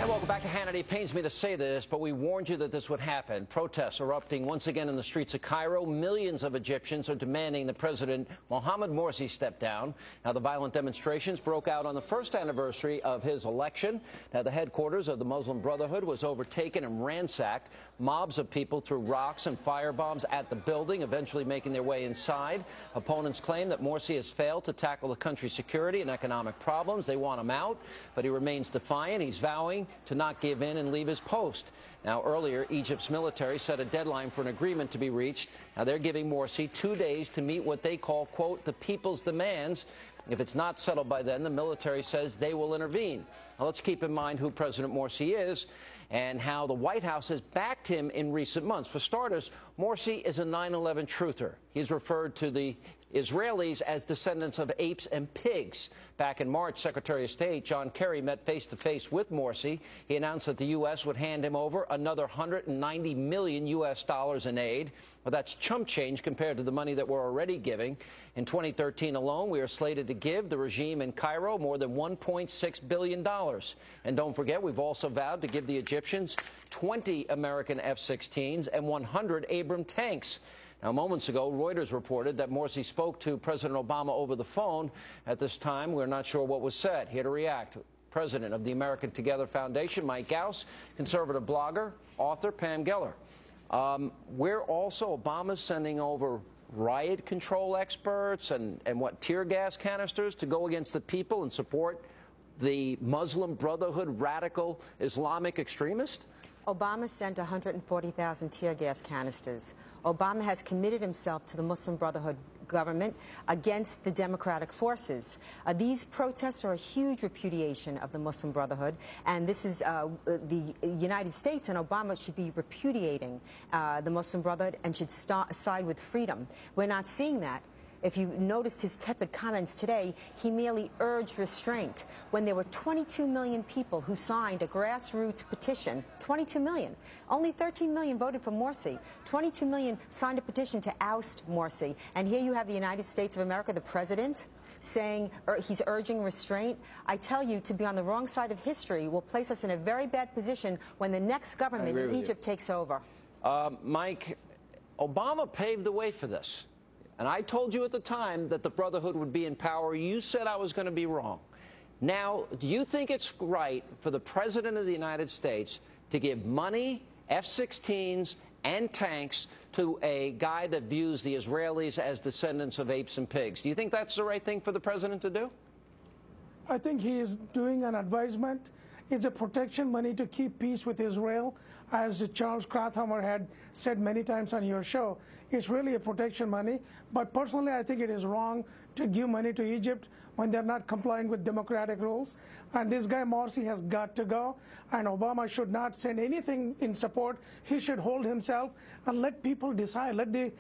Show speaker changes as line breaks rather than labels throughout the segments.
And welcome back to Hannity. It pains me to say this, but we warned you that this would happen. Protests erupting once again in the streets of Cairo. Millions of Egyptians are demanding that President Mohamed Morsi step down. Now, the violent demonstrations broke out on the first anniversary of his election. Now, the headquarters of the Muslim Brotherhood was overtaken and ransacked. Mobs of people threw rocks and firebombs at the building, eventually making their way inside. Opponents claim that Morsi has failed to tackle the country's security and economic problems. They want him out, but he remains defiant. He's vowing to not give in and leave his post. Now, earlier, Egypt's military set a deadline for an agreement to be reached. Now, they're giving Morsi 2 days to meet what they call, quote, the people's demands. If it's not settled by then, the military says they will intervene. Now, let's keep in mind who President Morsi is and how the White House has backed him in recent months. For starters, Morsi is a 9/11 truther. He's referred to the Israelis as descendants of apes and pigs. Back in March, Secretary of State John Kerry met face-to-face with Morsi. He announced that the U.S. would hand him over another $190 million in aid. Well, that's chump change compared to the money that we're already giving. In 2013 alone, we are slated to give the regime in Cairo more than $1.6 billion. And don't forget, we've also vowed to give the Egyptians 20 American F-16s and 100 Abrams tanks. Now, moments ago, Reuters reported that Morsi spoke to President Obama over the phone. At this time, we're not sure what was said. Here to react, President of the American Together Foundation, Mike Ghouse, conservative blogger, author, Pam Geller. We're also, Obama's sending over riot control experts and what, tear gas canisters to go against the people and support the Muslim Brotherhood radical Islamic extremist?
Obama sent 140,000 tear gas canisters. Obama has committed himself to the Muslim Brotherhood government against the democratic forces. These protests are a huge repudiation of the Muslim Brotherhood, and this is the United States and Obama should be repudiating the Muslim Brotherhood and should side with freedom. We're not seeing that. If you noticed his tepid comments today, he merely urged restraint when there were 22 million people who signed a grassroots petition. 22 million. Only 13 million voted for Morsi. 22 million signed a petition to oust Morsi. And here you have the United States of America, the president, saying he's urging restraint. I tell you, to be on the wrong side of history will place us in a very bad position when the next government in Egypt takes over.
Mike, Obama paved the way for this. And I told you at the time that the Brotherhood would be in power. You said I was going to be wrong. Now, do you think it's right for the President of the United States to give money, F-16s, and tanks to a guy that views the Israelis as descendants of apes and pigs? Do you think that's the right thing for the President to do?
I think he is doing an advisement. It's a protection money to keep peace with Israel. As Charles Krauthammer had said many times on your show, it's really a protection money. But personally, I think it is wrong to give money to Egypt when they're not complying with democratic rules. And this guy Morsi has got to go. And Obama should not send anything in support. He should hold himself and let people decide. Let the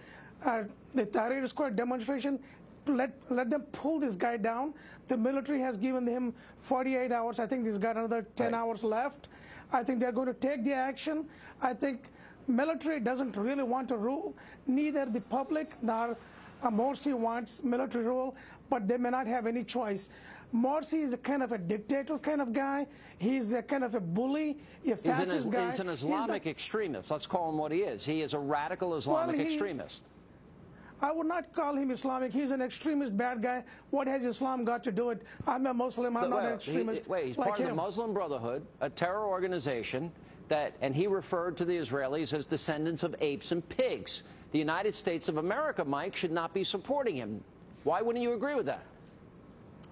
Tahrir Square demonstration, let them pull this guy down. The military has given him 48 hours. I think he's got another 10 hours left. I think they're going to take the action. I think military doesn't really want to rule. Neither the public nor Morsi wants military rule, but they may not have any choice. Morsi is a kind of a dictator kind of guy. He's a kind of a bully, a fascist guy.
He's an Islamic extremist. Let's call him what he is. He is a radical Islamic extremist.
I would not call him Islamic. He's an extremist, bad guy. What has Islam got to do with it? I'm a Muslim. I'm not an extremist.
He's part of the Muslim Brotherhood, a terror organization and he referred to the Israelis as descendants of apes and pigs. The United States of America, Mike, should not be supporting him. Why wouldn't you agree with that?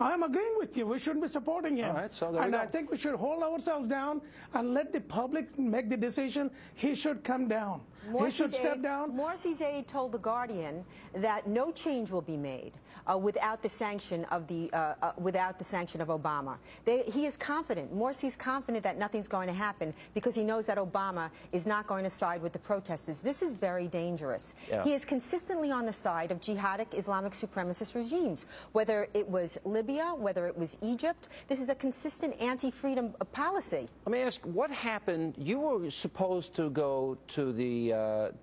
I'm agreeing with you. We shouldn't be supporting him.
All right, so there we go.
I think we should hold ourselves down and let the public make the decision. He should come down. He should step down.
Morsi's aide told The Guardian that no change will be made without the sanction of Obama. He is confident. Morsi's confident that nothing's going to happen because he knows that Obama is not going to side with the protesters. This is very dangerous. Yeah. He is consistently on the side of jihadic Islamic supremacist regimes, whether it was Libya, whether it was Egypt. This is a consistent anti-freedom policy.
Let me ask, what happened? You were supposed to go to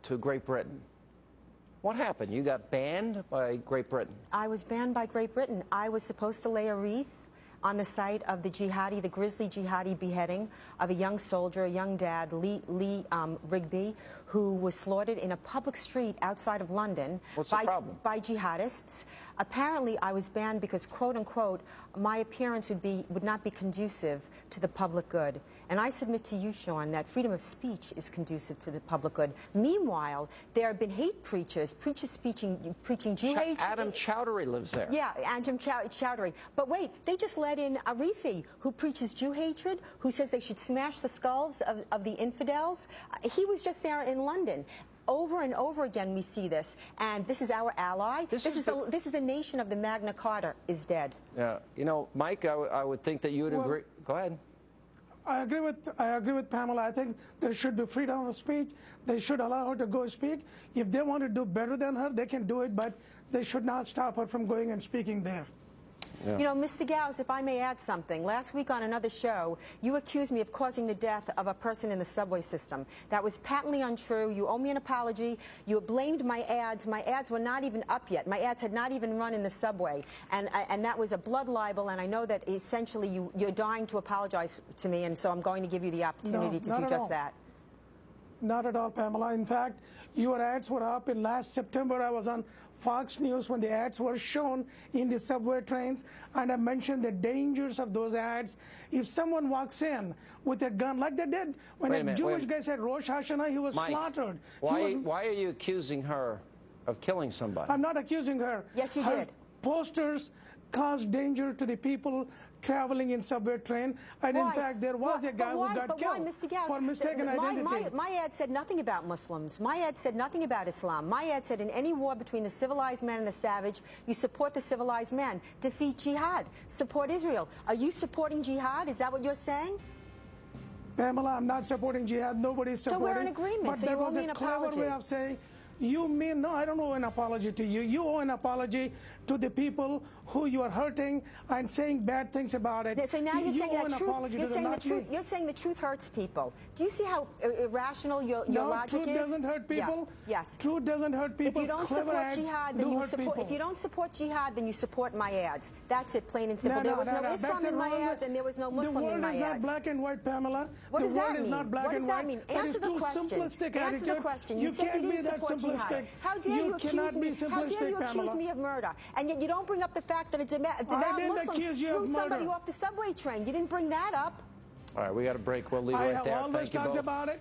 to Great Britain. What happened? You got banned by Great Britain.
I was banned by Great Britain. I was supposed to lay a wreath on the site of the jihadi, the grisly jihadi beheading of a young soldier, a young dad, Lee Rigby, who was slaughtered in a public street outside of London by jihadists. Apparently, I was banned because, quote unquote, my appearance would not be conducive to the public good. And I submit to you, Sean, that freedom of speech is conducive to the public good. Meanwhile, there have been hate preachers preaching Jew hatred.
Adam Chowdhury lives there.
Yeah, Adam Chowdhury. But wait, they just let in Arifi, who preaches Jew hatred, who says they should smash the skulls of the infidels. He was just there in London. Over and over again we see this, and this is our ally. This is the nation of the Magna Carta is dead.
Yeah, you know, Mike, I would think that you would agree. Go ahead.
I agree with Pamela. I think there should be freedom of speech. They should allow her to go speak. If they want to do better than her, they can do it, but they should not stop her from going and speaking there.
Yeah.
You know, Mr. Ghouse, if I may add something, last week on another show, you accused me of causing the death of a person in the subway system. That was patently untrue. You owe me an apology. You blamed my ads. My ads were not even up yet. My ads had not even run in the subway. And that was a blood libel, and I know that essentially you're dying to apologize to me, and so I'm going to give you the opportunity to do just that.
Not at all, Pamela. In fact, your ads were up in last September. I was on Fox News when the ads were shown in the subway trains, and I mentioned the dangers of those ads. If someone walks in with a gun, like they did when a Jewish guy said Rosh Hashanah, he was slaughtered.
Why are you accusing her of killing somebody?
I'm not accusing her.
Yes, you did.
Posters caused danger to the people traveling in subway train, and in fact there was a guy who got killed for mistaken identity.
My ad said nothing about Muslims. My ad said nothing about Islam. My ad said in any war between the civilized man and the savage, you support the civilized man. Defeat jihad. Support Israel. Are you supporting jihad? Is that what you're saying?
Pamela, I'm not supporting jihad. Nobody's supporting.
So we're in agreement.
But
so you owe me an apology.
Clever way of saying, you mean, no, I don't owe an apology to you. You owe an apology to the people who you are hurting and saying bad things about it.
So now you're saying the truth hurts people. Do you see how irrational your logic is?
Truth doesn't hurt people.
Yeah. Yes.
Truth doesn't hurt people.
If you don't support jihad, then you support my ads. That's it, plain and simple. There was no Islam in my ads, and there was no Muslim in my ads.
The world is not black and white, Pamela.
What does that mean?
The world is not black and white.
What does that mean? Answer the question. Answer the question. You said you didn't support jihad. How dare you accuse me? How dare you accuse me of murder? And yet you don't bring up the fact that a devout Muslim threw somebody off the subway train. You didn't bring that up.
All right, we got a break. We'll leave it right there.
I have always talked about it.